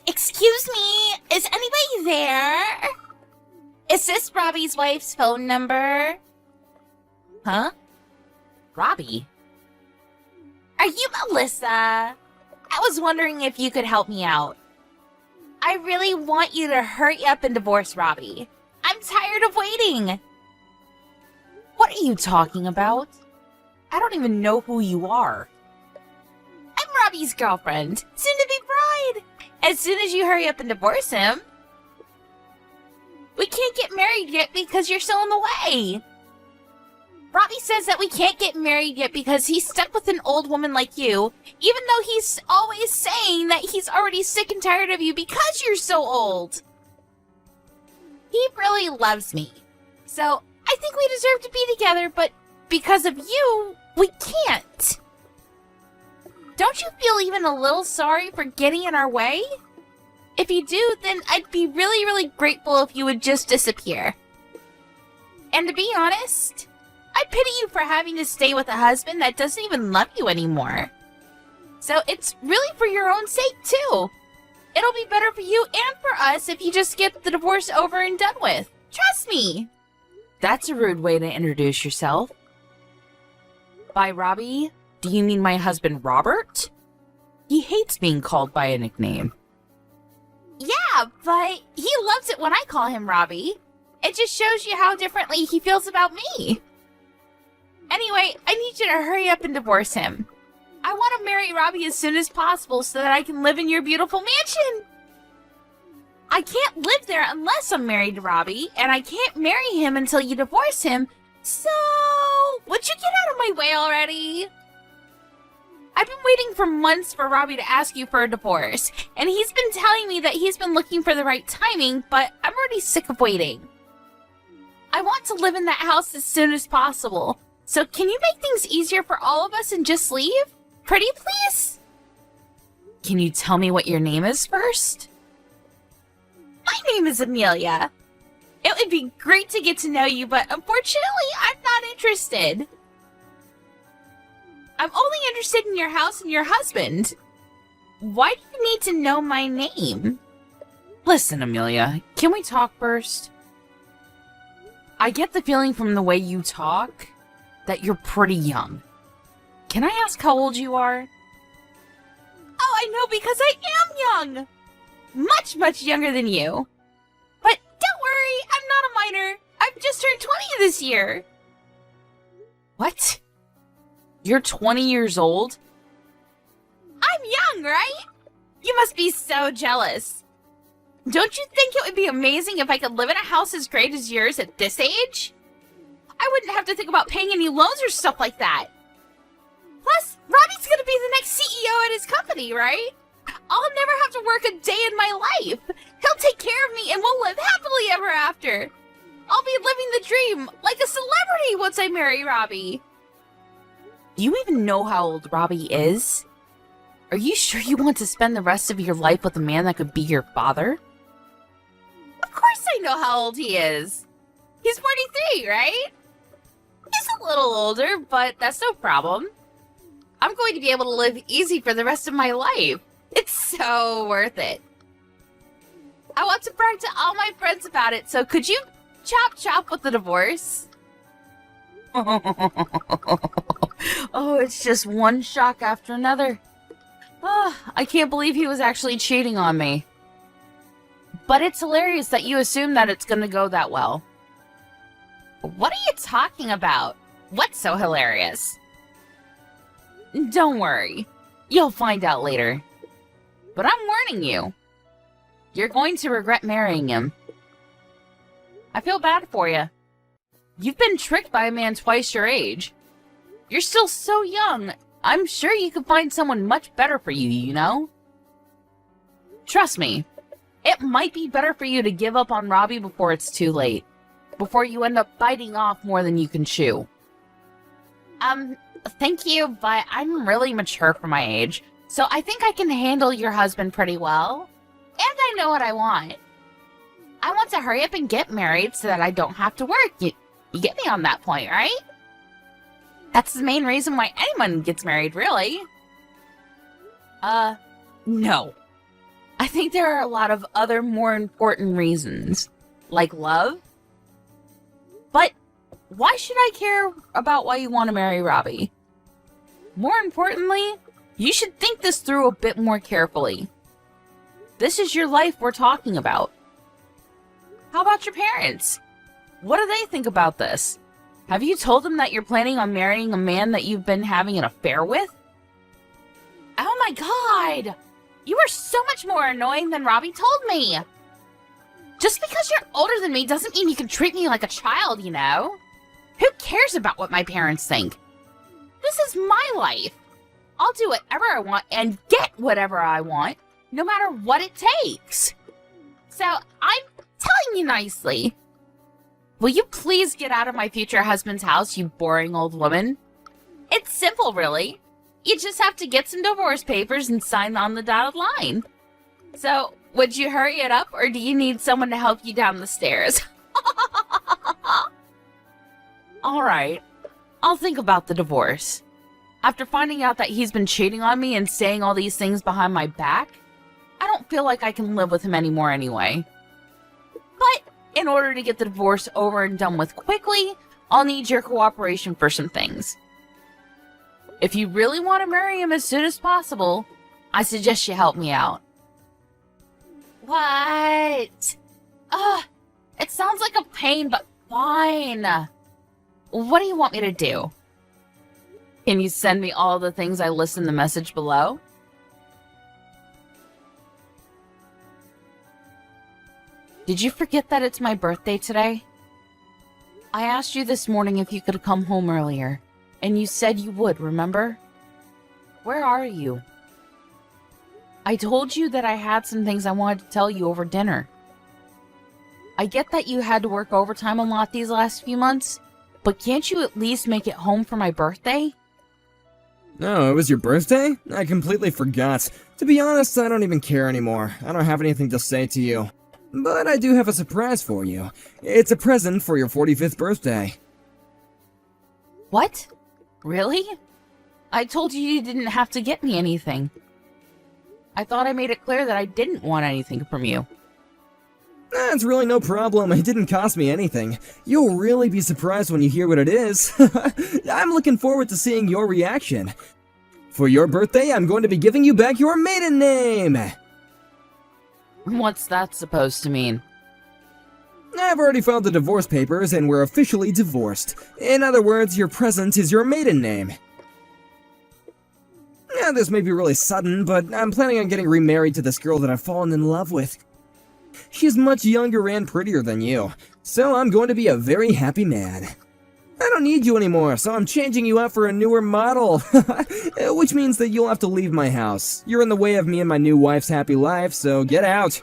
Excuse me, is anybody there? Is this Robbie's wife's phone number? Huh? Robbie? Are you Melissa? I was wondering if you could help me out. I really want you to hurry up and divorce Robbie. I'm tired of waiting. What are you talking about? I don't even know who you are. I'm Robbie's girlfriend, soon-to-be bride. As soon as you hurry up and divorce him. We can't get married yet because you're still in the way. Robbie says that we can't get married yet because he's stuck with an old woman like you, even though he's always saying that he's already sick and tired of you because you're so old. He really loves me, so I think we deserve to be together, but because of you, we can't. Don't you feel even a little sorry for getting in our way? If you do, then I'd be really, really grateful if you would just disappear. And to be honest, I pity you for having to stay with a husband that doesn't even love you anymore. So it's really for your own sake, too. It'll be better for you and for us if you just get the divorce over and done with. Trust me. That's a rude way to introduce yourself. By Robbie, do you mean my husband Robert? He hates being called by a nickname. Yeah, but he loves it when I call him Robbie. It just shows you how differently he feels about me. Anyway, I need you to hurry up and divorce him. I want to marry Robbie as soon as possible so that I can live in your beautiful mansion. I can't live there unless I'm married to Robbie, and I can't marry him until you divorce him, so would you get out of my way already? I've been waiting for months for Robbie to ask you for a divorce, and he's been telling me that he's been looking for the right timing, but I'm already sick of waiting. I want to live in that house as soon as possible. So can you make things easier for all of us and just leave? Pretty please? Can you tell me what your name is first? My name is Amelia. It would be great to get to know you, but unfortunately, I'm not interested. I'm only interested in your house and your husband. Why do you need to know my name? Listen, Amelia, can we talk first? I get the feeling from the way you talk that you're pretty young. Can I ask how old you are? Oh, I know, because I am young! Much, much younger than you. But don't worry, I'm not a minor. I've just turned 20 this year. What? You're 20 years old? I'm young, right? You must be so jealous. Don't you think it would be amazing if I could live in a house as great as yours at this age? I wouldn't have to think about paying any loans or stuff like that. Plus, Robbie's gonna be the next CEO at his company, right? I'll never have to work a day in my life. He'll take care of me and we'll live happily ever after. I'll be living the dream like a celebrity once I marry Robbie. Do you even know how old Robbie is? Are you sure you want to spend the rest of your life with a man that could be your father? Of course I know how old he is. He's 43, right? He's a little older, but that's no problem. I'm going to be able to live easy for the rest of my life. It's so worth it. I want to brag to all my friends about it, so could you chop chop with the divorce? Oh, it's just one shock after another. Oh, I can't believe he was actually cheating on me. But it's hilarious that you assume that it's gonna go that well. What are you talking about? What's so hilarious? Don't worry. You'll find out later. But I'm warning you. You're going to regret marrying him. I feel bad for you. You've been tricked by a man twice your age. You're still so young. I'm sure you could find someone much better for you, you know? Trust me. It might be better for you to give up on Robbie before it's too late. Before you end up biting off more than you can chew. Thank you, but I'm really mature for my age. So I think I can handle your husband pretty well. And I know what I want. I want to hurry up and get married so that I don't have to work. You get me on that point, right? That's the main reason why anyone gets married, really. No. I think there are a lot of other more important reasons, like love. But why should I care about why you want to marry Robbie? More importantly, you should think this through a bit more carefully. This is your life we're talking about. How about your parents? What do they think about this? Have you told them that you're planning on marrying a man that you've been having an affair with? Oh my god! You are so much more annoying than Robbie told me! Just because you're older than me doesn't mean you can treat me like a child, you know? Who cares about what my parents think? This is my life. I'll do whatever I want and get whatever I want, no matter what it takes. So, I'm telling you nicely. Will you please get out of my future husband's house, you boring old woman? It's simple, really. You just have to get some divorce papers and sign on the dotted line. So, would you hurry it up, or do you need someone to help you down the stairs? Alright, I'll think about the divorce. After finding out that he's been cheating on me and saying all these things behind my back, I don't feel like I can live with him anymore anyway. But in order to get the divorce over and done with quickly, I'll need your cooperation for some things. If you really want to marry him as soon as possible, I suggest you help me out. What? Ugh, it sounds like a pain, but fine. What do you want me to do? Can you send me all the things I list in the message below? Did you forget that it's my birthday today? I asked you this morning if you could come home earlier, and you said you would, remember? Where are you? I told you that I had some things I wanted to tell you over dinner. I get that you had to work overtime a lot these last few months, but can't you at least make it home for my birthday? No, it was your birthday? I completely forgot. To be honest, I don't even care anymore. I don't have anything to say to you. But I do have a surprise for you. It's a present for your 45th birthday. What? Really? I told you didn't have to get me anything. I thought I made it clear that I didn't want anything from you. That's really no problem. It didn't cost me anything. You'll really be surprised when you hear what it is. I'm looking forward to seeing your reaction. For your birthday, I'm going to be giving you back your maiden name! What's that supposed to mean? I've already filed the divorce papers and we're officially divorced. In other words, your present is your maiden name. Now, this may be really sudden, but I'm planning on getting remarried to this girl that I've fallen in love with. She's much younger and prettier than you, so I'm going to be a very happy man. I don't need you anymore, so I'm changing you out for a newer model, which means that you'll have to leave my house. You're in the way of me and my new wife's happy life, so get out.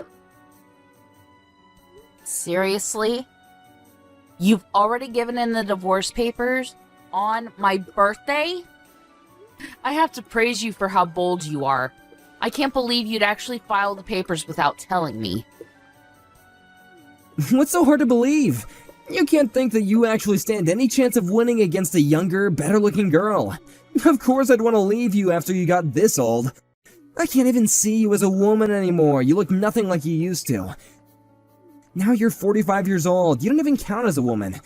Seriously? You've already given in the divorce papers on my birthday? I have to praise you for how bold you are. I can't believe you'd actually file the papers without telling me. What's so hard to believe? You can't think that you actually stand any chance of winning against a younger, better-looking girl. Of course I'd want to leave you after you got this old. I can't even see you as a woman anymore. You look nothing like you used to. Now you're 45 years old. You don't even count as a woman.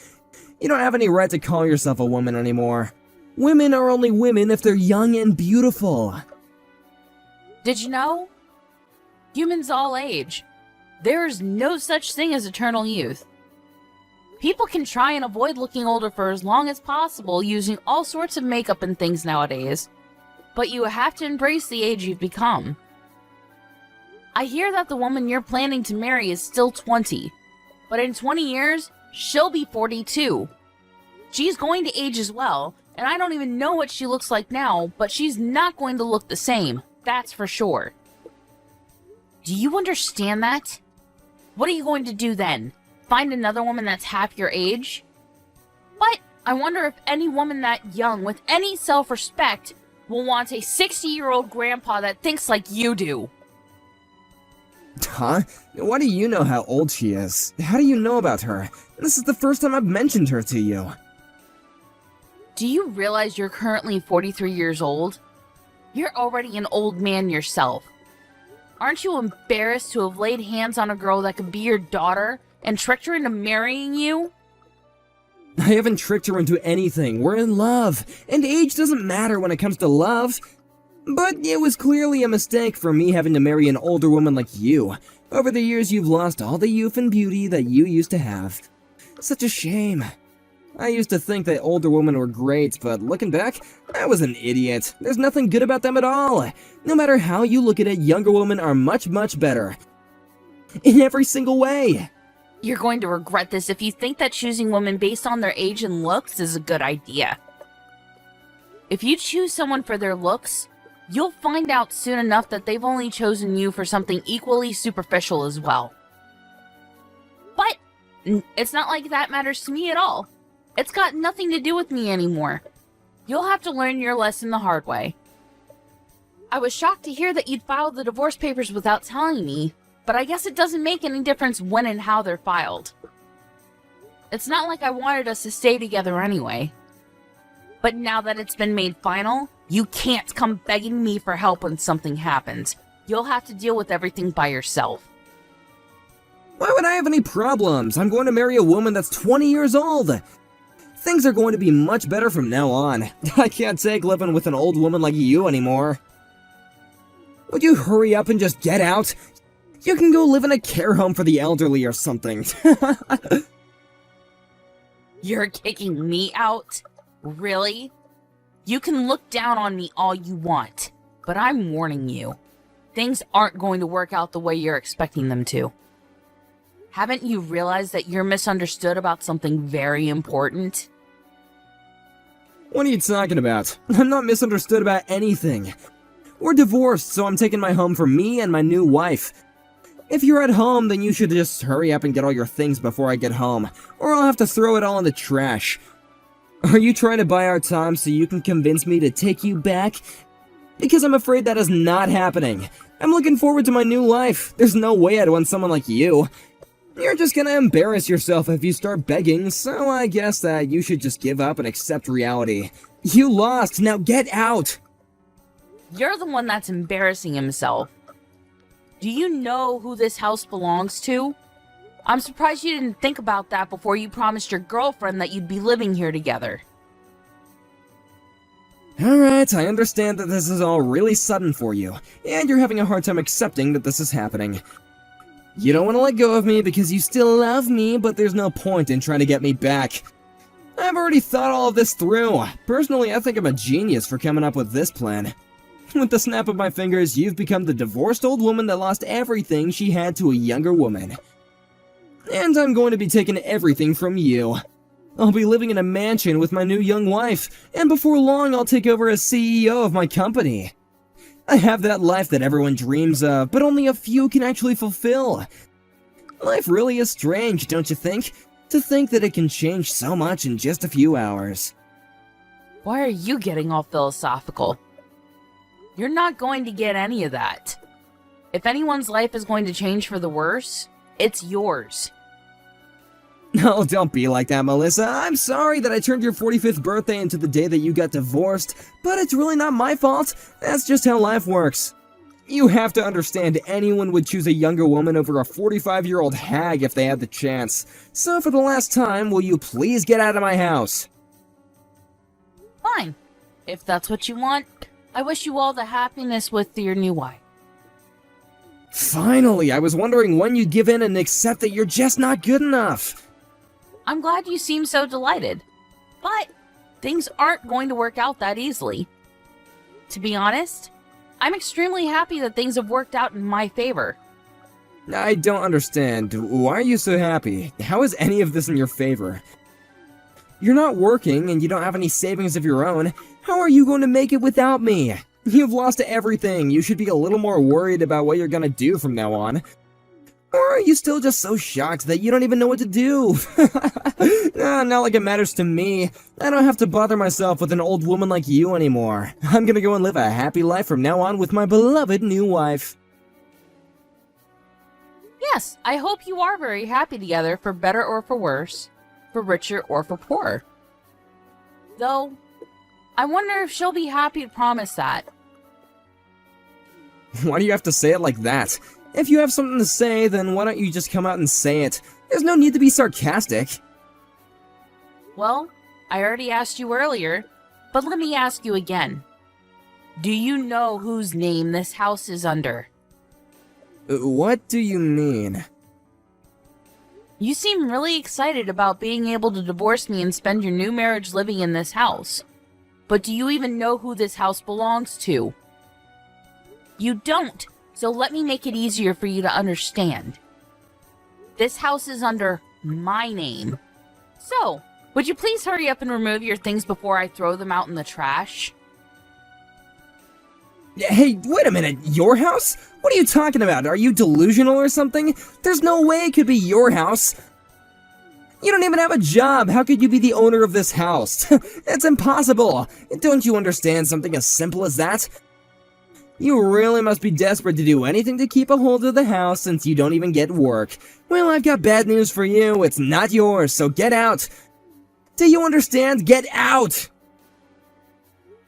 You don't have any right to call yourself a woman anymore. Women are only women if they're young and beautiful. Did you know? Humans all age. There's no such thing as eternal youth. People can try and avoid looking older for as long as possible using all sorts of makeup and things nowadays, but you have to embrace the age you've become. I hear that the woman you're planning to marry is still 20, but in 20 years, she'll be 42. She's going to age as well, and I don't even know what she looks like now, but she's not going to look the same, that's for sure. Do you understand that? What are you going to do then? Find another woman that's half your age? But I wonder if any woman that young with any self-respect will want a 60-year-old grandpa that thinks like you do. Huh? Why do you know how old she is? How do you know about her? This is the first time I've mentioned her to you. Do you realize you're currently 43 years old? You're already an old man yourself. Aren't you embarrassed to have laid hands on a girl that could be your daughter and tricked her into marrying you? I haven't tricked her into anything. We're in love, and age doesn't matter when it comes to love. But it was clearly a mistake for me having to marry an older woman like you. Over the years, you've lost all the youth and beauty that you used to have. Such a shame. I used to think that older women were great, but looking back, I was an idiot. There's nothing good about them at all. No matter how you look at it, younger women are much, much better. In every single way. You're going to regret this if you think that choosing women based on their age and looks is a good idea. If you choose someone for their looks, you'll find out soon enough that they've only chosen you for something equally superficial as well. But it's not like that matters to me at all. It's got nothing to do with me anymore. You'll have to learn your lesson the hard way. I was shocked to hear that you'd filed the divorce papers without telling me, but I guess it doesn't make any difference when and how they're filed. It's not like I wanted us to stay together anyway. But now that it's been made final, you can't come begging me for help when something happens. You'll have to deal with everything by yourself. Why would I have any problems? I'm going to marry a woman that's 20 years old. Things are going to be much better from now on. I can't take living with an old woman like you anymore. Would you hurry up and just get out? You can go live in a care home for the elderly or something. You're kicking me out? Really? You can look down on me all you want, but I'm warning you. Things aren't going to work out the way you're expecting them to. Haven't you realized that you're misunderstood about something very important? What are you talking about? I'm not misunderstood about anything. We're divorced, so I'm taking my home for me and my new wife. If you're at home, then you should just hurry up and get all your things before I get home, or I'll have to throw it all in the trash. Are you trying to buy our time so you can convince me to take you back? Because I'm afraid that is not happening. I'm looking forward to my new life. There's no way I'd want someone like you. You're just gonna embarrass yourself if you start begging, so I guess that you should just give up and accept reality. You lost, now get out! You're the one that's embarrassing himself. Do you know who this house belongs to? I'm surprised you didn't think about that before you promised your girlfriend that you'd be living here together. Alright, I understand that this is all really sudden for you, and you're having a hard time accepting that this is happening. You don't want to let go of me because you still love me, but there's no point in trying to get me back. I've already thought all of this through. Personally, I think I'm a genius for coming up with this plan. With the snap of my fingers, you've become the divorced old woman that lost everything she had to a younger woman. And I'm going to be taking everything from you. I'll be living in a mansion with my new young wife, and before long I'll take over as CEO of my company. I have that life that everyone dreams of, but only a few can actually fulfill. Life really is strange, don't you think? To think that it can change so much in just a few hours. Why are you getting all philosophical? You're not going to get any of that. If anyone's life is going to change for the worse, it's yours. No, don't be like that, Melissa. I'm sorry that I turned your 45th birthday into the day that you got divorced, but it's really not my fault. That's just how life works. You have to understand anyone would choose a younger woman over a 45-year-old hag if they had the chance. So for the last time, will you please get out of my house? Fine. If that's what you want, I wish you all the happiness with your new wife. Finally, I was wondering when you'd give in and accept that you're just not good enough. I'm glad you seem so delighted, but things aren't going to work out that easily. To be honest, I'm extremely happy that things have worked out in my favor. I don't understand. Why are you so happy? How is any of this in your favor? You're not working and you don't have any savings of your own. How are you going to make it without me? You've lost everything. You should be a little more worried about what you're gonna do from now on. Or are you still just so shocked that you don't even know what to do? Not like it matters to me. I don't have to bother myself with an old woman like you anymore. I'm gonna go and live a happy life from now on with my beloved new wife. Yes, I hope you are very happy together, for better or for worse, for richer or for poorer. Though, I wonder if she'll be happy to promise that. Why do you have to say it like that? If you have something to say, then why don't you just come out and say it? There's no need to be sarcastic. Well, I already asked you earlier, but let me ask you again. Do you know whose name this house is under? What do you mean? You seem really excited about being able to divorce me and spend your new marriage living in this house. But do you even know who this house belongs to? You don't, so let me make it easier for you to understand. This house is under my name. So, would you please hurry up and remove your things before I throw them out in the trash? Hey, wait a minute, your house? What are you talking about? Are you delusional or something? There's no way it could be your house. You don't even have a job. How could you be the owner of this house? It's impossible. Don't you understand something as simple as that? You really must be desperate to do anything to keep a hold of the house since you don't even get work. Well, I've got bad news for you. It's not yours, so get out. Do you understand? Get out!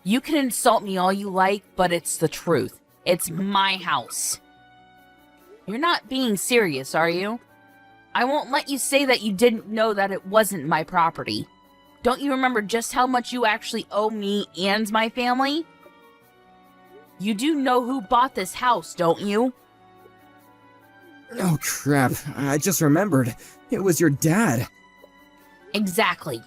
You can insult me all you like, but it's the truth. It's my house. You're not being serious, are you? I won't let you say that you didn't know that it wasn't my property. Don't you remember just how much you actually owe me and my family? You do know who bought this house, don't you? Oh crap, I just remembered. It was your dad. Exactly.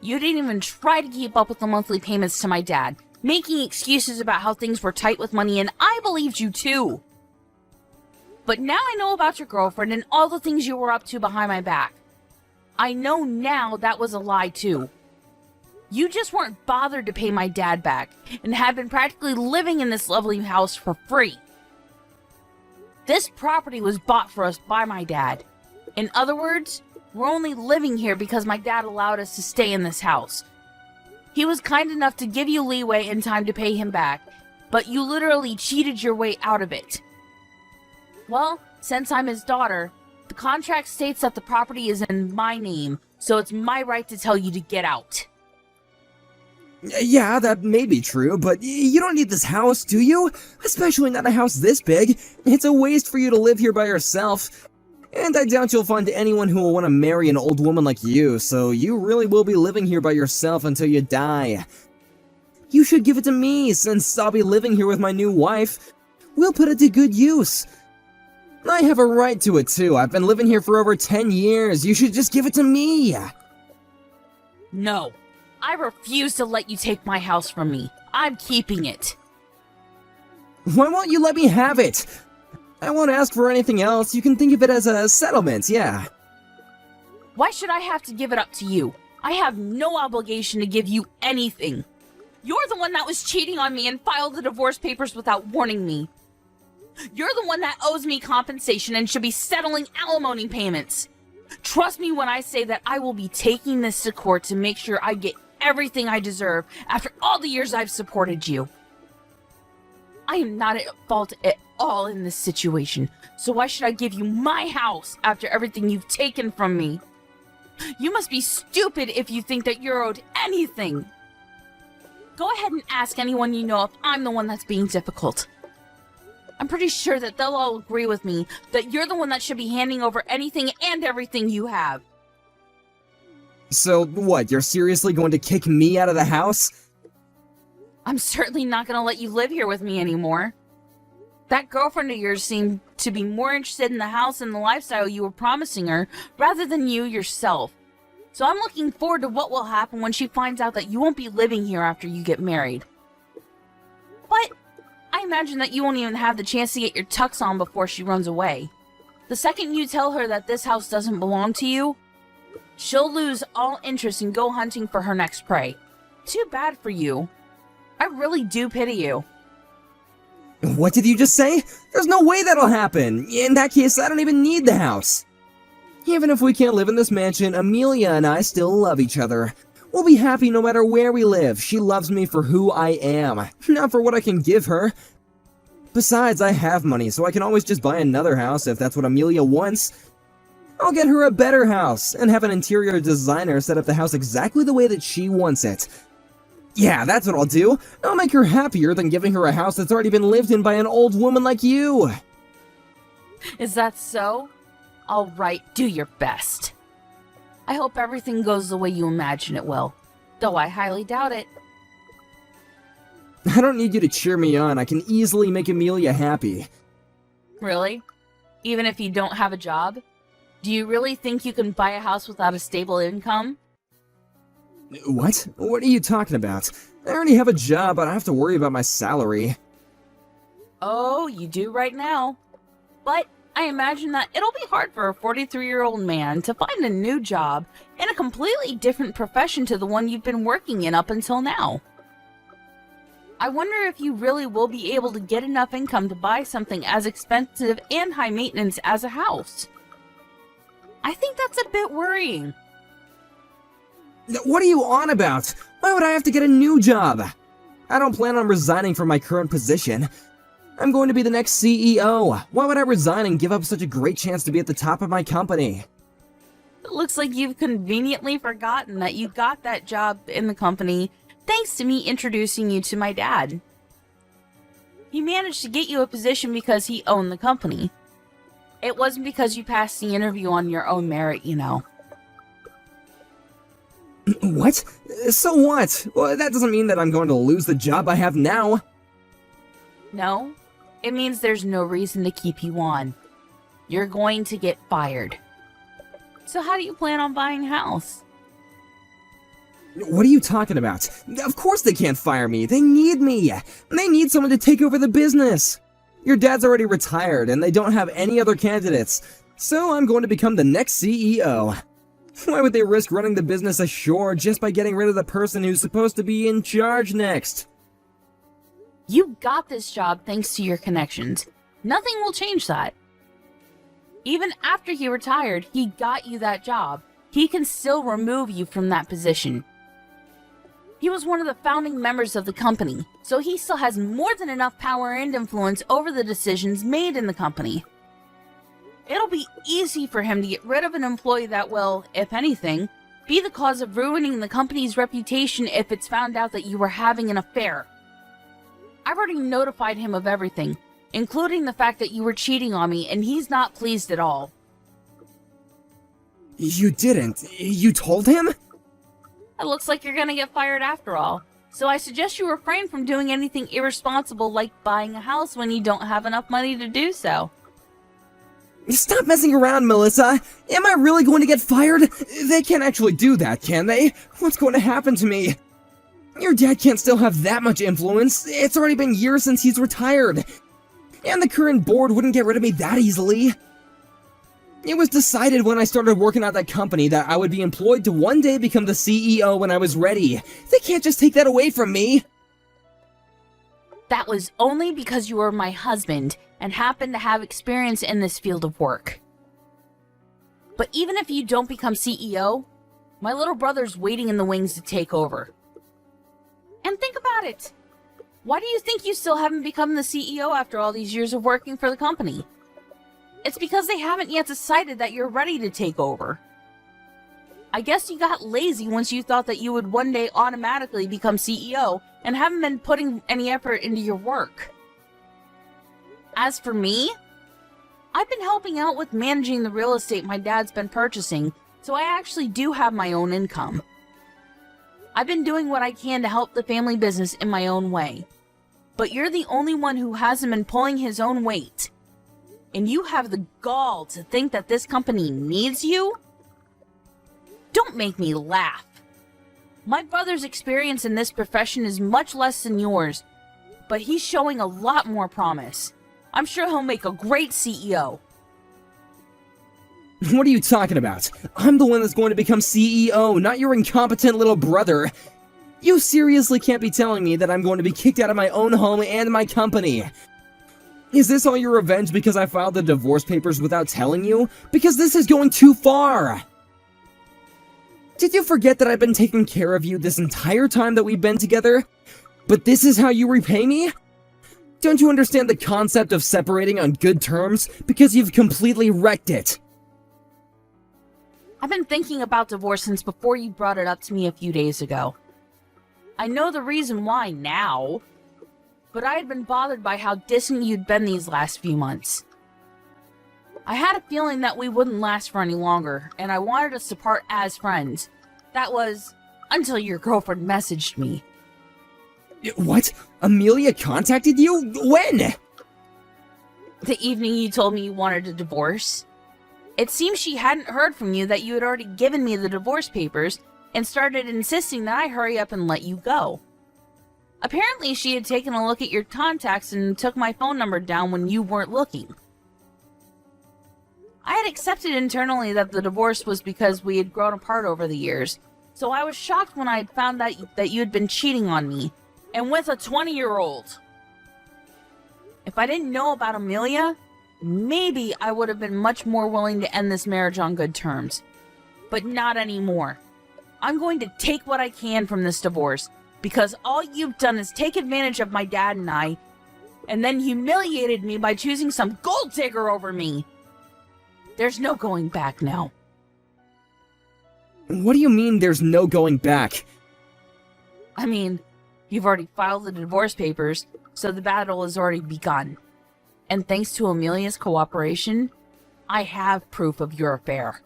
You didn't even try to keep up with the monthly payments to my dad, making excuses about how things were tight with money, and I believed you too. But now I know about your girlfriend and all the things you were up to behind my back. I know now that was a lie too. You just weren't bothered to pay my dad back, and had been practically living in this lovely house for free. This property was bought for us by my dad. In other words, we're only living here because my dad allowed us to stay in this house. He was kind enough to give you leeway and time to pay him back, but you literally cheated your way out of it. Well, since I'm his daughter, the contract states that the property is in my name, so it's my right to tell you to get out. Yeah, that may be true, but you don't need this house, do you? Especially not a house this big. It's a waste for you to live here by yourself. And I doubt you'll find anyone who will want to marry an old woman like you, so you really will be living here by yourself until you die. You should give it to me, since I'll be living here with my new wife. We'll put it to good use. I have a right to it too. I've been living here for over 10 years. You should just give it to me. No, I refuse to let you take my house from me. I'm keeping it. Why won't you let me have it? I won't ask for anything else. You can think of it as a settlement, yeah. Why should I have to give it up to you? I have no obligation to give you anything. You're the one that was cheating on me and filed the divorce papers without warning me. You're the one that owes me compensation and should be settling alimony payments. Trust me when I say that I will be taking this to court to make sure I get everything I deserve after all the years I've supported you. I am not at fault at all in this situation, so why should I give you my house after everything you've taken from me? You must be stupid if you think that you're owed anything. Go ahead and ask anyone you know if I'm the one that's being difficult. I'm pretty sure that they'll all agree with me that you're the one that should be handing over anything and everything you have. So, what, you're seriously going to kick me out of the house? I'm certainly not going to let you live here with me anymore. That girlfriend of yours seemed to be more interested in the house and the lifestyle you were promising her rather than you yourself. So I'm looking forward to what will happen when she finds out that you won't be living here after you get married. But I imagine that you won't even have the chance to get your tux on before she runs away. The second you tell her that this house doesn't belong to you, she'll lose all interest and go hunting for her next prey. Too bad for you. I really do pity you. What did you just say? There's no way that'll happen. In that case, I don't even need the house. Even if we can't live in this mansion, Amelia and I still love each other. We'll be happy no matter where we live. She loves me for who I am, not for what I can give her. Besides, I have money, so I can always just buy another house if that's what Amelia wants. I'll get her a better house, and have an interior designer set up the house exactly the way that she wants it. Yeah, that's what I'll do. I'll make her happier than giving her a house that's already been lived in by an old woman like you. Is that so? All right, do your best. I hope everything goes the way you imagine it will, though I highly doubt it. I don't need you to cheer me on. I can easily make Amelia happy. Really? Even if you don't have a job? Do you really think you can buy a house without a stable income? What? What are you talking about? I already have a job, but I don't have to worry about my salary. Oh, you do right now. But I imagine that it'll be hard for a 43-year-old man to find a new job in a completely different profession to the one you've been working in up until now. I wonder if you really will be able to get enough income to buy something as expensive and high maintenance as a house. I think that's a bit worrying. What are you on about? Why would I have to get a new job? I don't plan on resigning from my current position. I'm going to be the next CEO. Why would I resign and give up such a great chance to be at the top of my company? It looks like you've conveniently forgotten that you got that job in the company thanks to me introducing you to my dad. He managed to get you a position because he owned the company. It wasn't because you passed the interview on your own merit, you know. What? So what? Well, that doesn't mean that I'm going to lose the job I have now. No, it means there's no reason to keep you on. You're going to get fired. So how do you plan on buying a house? What are you talking about? Of course they can't fire me. They need me. They need someone to take over the business. Your dad's already retired and they don't have any other candidates. So I'm going to become the next CEO. Why would they risk running the business ashore just by getting rid of the person who's supposed to be in charge next? You got this job thanks to your connections. Nothing will change that. Even after he retired, he got you that job. He can still remove you from that position. He was one of the founding members of the company, so he still has more than enough power and influence over the decisions made in the company. It'll be easy for him to get rid of an employee that will, if anything, be the cause of ruining the company's reputation if it's found out that you were having an affair. I've already notified him of everything, including the fact that you were cheating on me, and he's not pleased at all. You didn't? You told him? It looks like you're gonna get fired after all, so I suggest you refrain from doing anything irresponsible like buying a house when you don't have enough money to do so. Stop messing around, Melissa! Am I really going to get fired? They can't actually do that, can they? What's going to happen to me? Your dad can't still have that much influence. It's already been years since he's retired. And the current board wouldn't get rid of me that easily. It was decided when I started working at that company that I would be employed to one day become the CEO when I was ready. They can't just take that away from me. That was only because you were my husband and happened to have experience in this field of work. But even if you don't become CEO, my little brother's waiting in the wings to take over. And think about it. Why do you think you still haven't become the CEO after all these years of working for the company? It's because they haven't yet decided that you're ready to take over. I guess you got lazy once you thought that you would one day automatically become CEO and haven't been putting any effort into your work. As for me, I've been helping out with managing the real estate my dad's been purchasing, so I actually do have my own income. I've been doing what I can to help the family business in my own way. But you're the only one who hasn't been pulling his own weight. And you have the gall to think that this company needs you? Don't make me laugh. My brother's experience in this profession is much less than yours, but he's showing a lot more promise. I'm sure he'll make a great CEO. What are you talking about? I'm the one that's going to become CEO, not your incompetent little brother. You seriously can't be telling me that I'm going to be kicked out of my own home and my company. Is this all your revenge because I filed the divorce papers without telling you? Because this is going too far! Did you forget that I've been taking care of you this entire time that we've been together? But this is how you repay me? Don't you understand the concept of separating on good terms because you've completely wrecked it? I've been thinking about divorce since before you brought it up to me a few days ago. I know the reason why now, but I had been bothered by how distant you'd been these last few months. I had a feeling that we wouldn't last for any longer, and I wanted us to part as friends. That was until your girlfriend messaged me. What? Amelia contacted you? When? The evening you told me you wanted a divorce. It seems she hadn't heard from you that you had already given me the divorce papers and started insisting that I hurry up and let you go. Apparently, she had taken a look at your contacts and took my phone number down when you weren't looking. I had accepted internally that the divorce was because we had grown apart over the years, so I was shocked when I had found out that you had been cheating on me, and with a 20-year-old. If I didn't know about Amelia, maybe I would have been much more willing to end this marriage on good terms. But not anymore. I'm going to take what I can from this divorce, because all you've done is take advantage of my dad and I, and then humiliated me by choosing some gold digger over me. There's no going back now. What do you mean there's no going back? I mean, you've already filed the divorce papers, so the battle has already begun. And thanks to Amelia's cooperation, I have proof of your affair.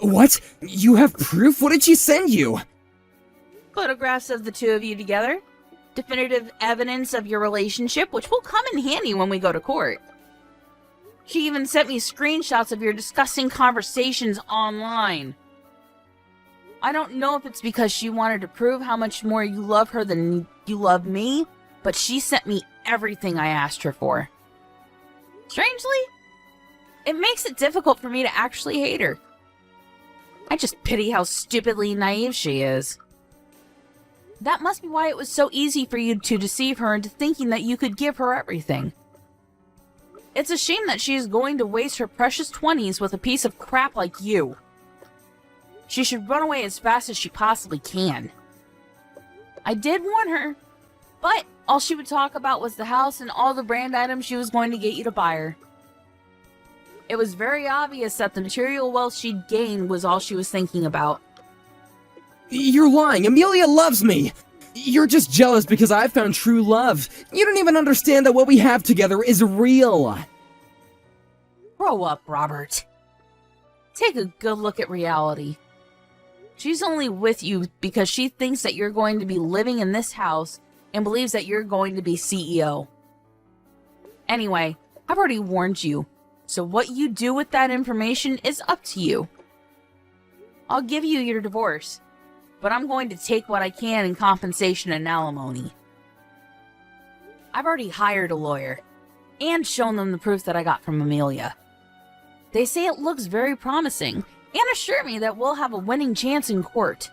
What? You have proof? What did she send you? Photographs of the two of you together. Definitive evidence of your relationship, which will come in handy when we go to court. She even sent me screenshots of your disgusting conversations online. I don't know if it's because she wanted to prove how much more you love her than you love me, but she sent me everything I asked her for. Strangely, it makes it difficult for me to actually hate her. I just pity how stupidly naive she is. That must be why it was so easy for you to deceive her into thinking that you could give her everything. It's a shame that she is going to waste her precious 20s with a piece of crap like you. She should run away as fast as she possibly can. I did warn her, but all she would talk about was the house and all the brand items she was going to get you to buy her. It was very obvious that the material wealth she'd gained was all she was thinking about. You're lying. Amelia loves me. You're just jealous because I've found true love. You don't even understand that what we have together is real. Grow up, Robert. Take a good look at reality. She's only with you because she thinks that you're going to be living in this house and believes that you're going to be CEO. Anyway, I've already warned you, so what you do with that information is up to you. I'll give you your divorce, but I'm going to take what I can in compensation and alimony. I've already hired a lawyer and shown them the proof that I got from Amelia. They say it looks very promising and assure me that we'll have a winning chance in court.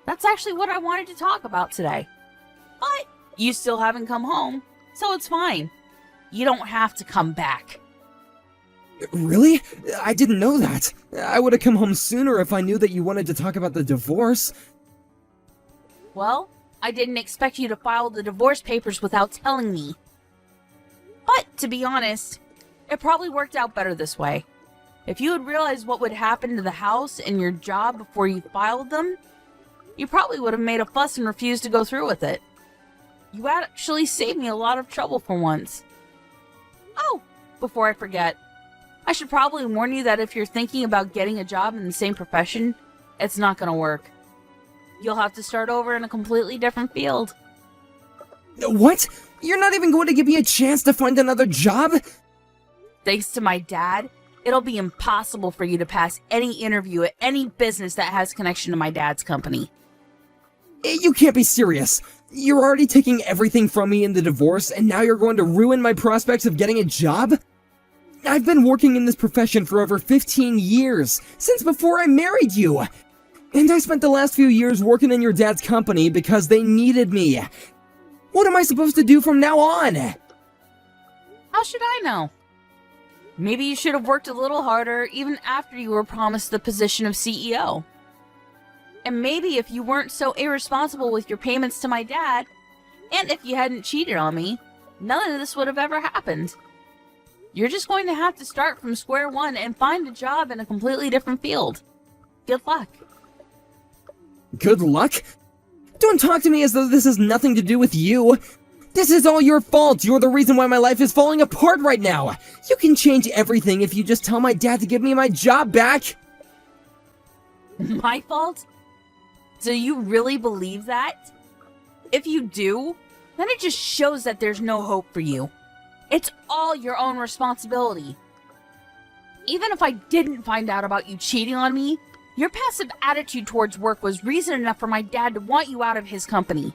That's actually what I wanted to talk about today. But you still haven't come home, so it's fine. You don't have to come back. Really? I didn't know that. I would have come home sooner if I knew that you wanted to talk about the divorce. Well, I didn't expect you to file the divorce papers without telling me. But, to be honest, it probably worked out better this way. If you had realized what would happen to the house and your job before you filed them, you probably would have made a fuss and refused to go through with it. You actually saved me a lot of trouble for once. Oh, before I forget, I should probably warn you that if you're thinking about getting a job in the same profession, it's not going to work. You'll have to start over in a completely different field. What? You're not even going to give me a chance to find another job? Thanks to my dad, it'll be impossible for you to pass any interview at any business that has connection to my dad's company. You can't be serious. You're already taking everything from me in the divorce, and now you're going to ruin my prospects of getting a job? I've been working in this profession for over 15 years, since before I married you. And I spent the last few years working in your dad's company because they needed me. What am I supposed to do from now on? How should I know? Maybe you should have worked a little harder even after you were promised the position of CEO. And maybe if you weren't so irresponsible with your payments to my dad, and if you hadn't cheated on me, none of this would have ever happened. You're just going to have to start from square one and find a job in a completely different field. Good luck. Good luck? Don't talk to me as though this has nothing to do with you. This is all your fault. You're the reason why my life is falling apart right now. You can change everything if you just tell my dad to give me my job back. My fault? So you really believe that? If you do, then it just shows that there's no hope for you. It's all your own responsibility. Even if I didn't find out about you cheating on me, your passive attitude towards work was reason enough for my dad to want you out of his company.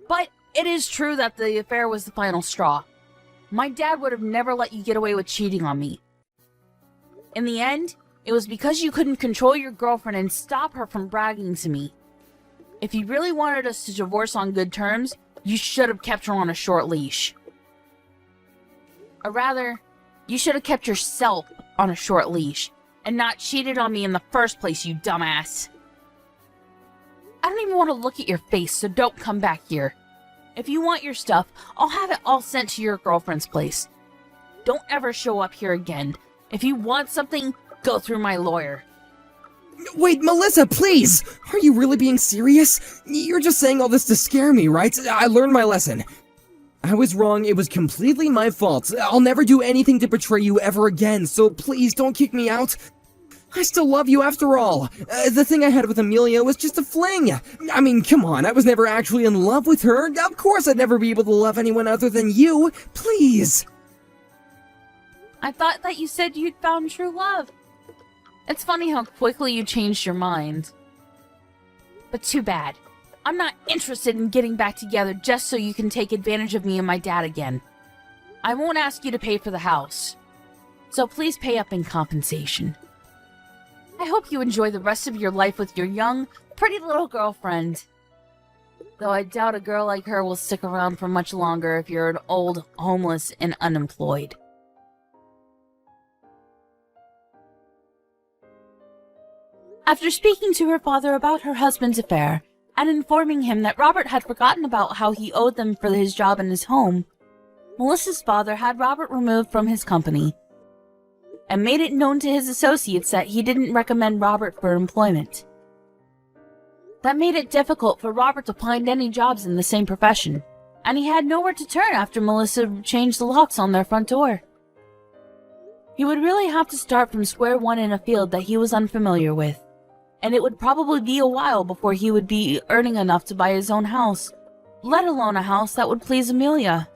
But it is true that the affair was the final straw. My dad would have never let you get away with cheating on me. In the end, it was because you couldn't control your girlfriend and stop her from bragging to me. If you really wanted us to divorce on good terms, you should have kept her on a short leash. Or rather, you should have kept yourself on a short leash and not cheated on me in the first place, you dumbass. I don't even want to look at your face, so don't come back here. If you want your stuff, I'll have it all sent to your girlfriend's place. Don't ever show up here again. If you want something, go through my lawyer. Wait, Melissa, please! Are you really being serious? You're just saying all this to scare me, right? I learned my lesson. I was wrong, it was completely my fault. I'll never do anything to betray you ever again, so please don't kick me out. I still love you after all. The thing I had with Amelia was just a fling. I mean, come on, I was never actually in love with her. Of course I'd never be able to love anyone other than you. Please. I thought that you said you'd found true love. It's funny how quickly you changed your mind. But too bad. I'm not interested in getting back together just so you can take advantage of me and my dad again. I won't ask you to pay for the house. So please pay up in compensation. I hope you enjoy the rest of your life with your young, pretty little girlfriend. Though I doubt a girl like her will stick around for much longer if you're an old, homeless, and unemployed. After speaking to her father about her husband's affair, and informing him that Robert had forgotten about how he owed them for his job in his home, Melissa's father had Robert removed from his company, and made it known to his associates that he didn't recommend Robert for employment. That made it difficult for Robert to find any jobs in the same profession, and he had nowhere to turn after Melissa changed the locks on their front door. He would really have to start from square one in a field that he was unfamiliar with, and it would probably be a while before he would be earning enough to buy his own house, let alone a house that would please Amelia.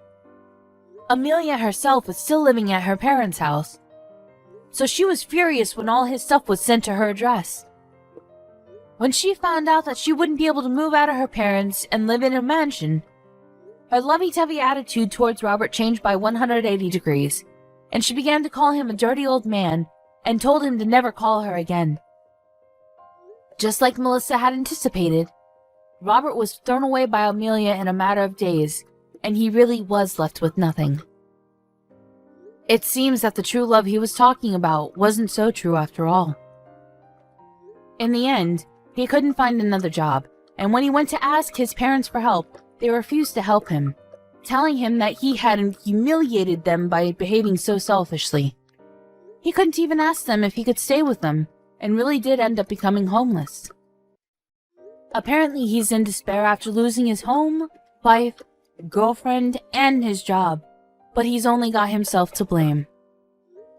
Amelia herself was still living at her parents' house, so she was furious when all his stuff was sent to her address. When she found out that she wouldn't be able to move out of her parents and live in a mansion, her lovey-dovey attitude towards Robert changed by 180 degrees, and she began to call him a dirty old man and told him to never call her again. Just like Melissa had anticipated, Robert was thrown away by Amelia in a matter of days, and he really was left with nothing. It seems that the true love he was talking about wasn't so true after all. In the end, he couldn't find another job, and when he went to ask his parents for help, they refused to help him, telling him that he had humiliated them by behaving so selfishly. He couldn't even ask them if he could stay with them, and really did end up becoming homeless. Apparently he's in despair after losing his home, wife, girlfriend, and his job, but he's only got himself to blame,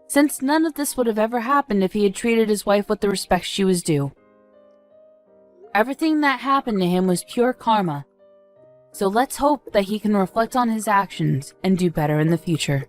since none of this would have ever happened if he had treated his wife with the respect she was due. Everything that happened to him was pure karma, so let's hope that he can reflect on his actions and do better in the future.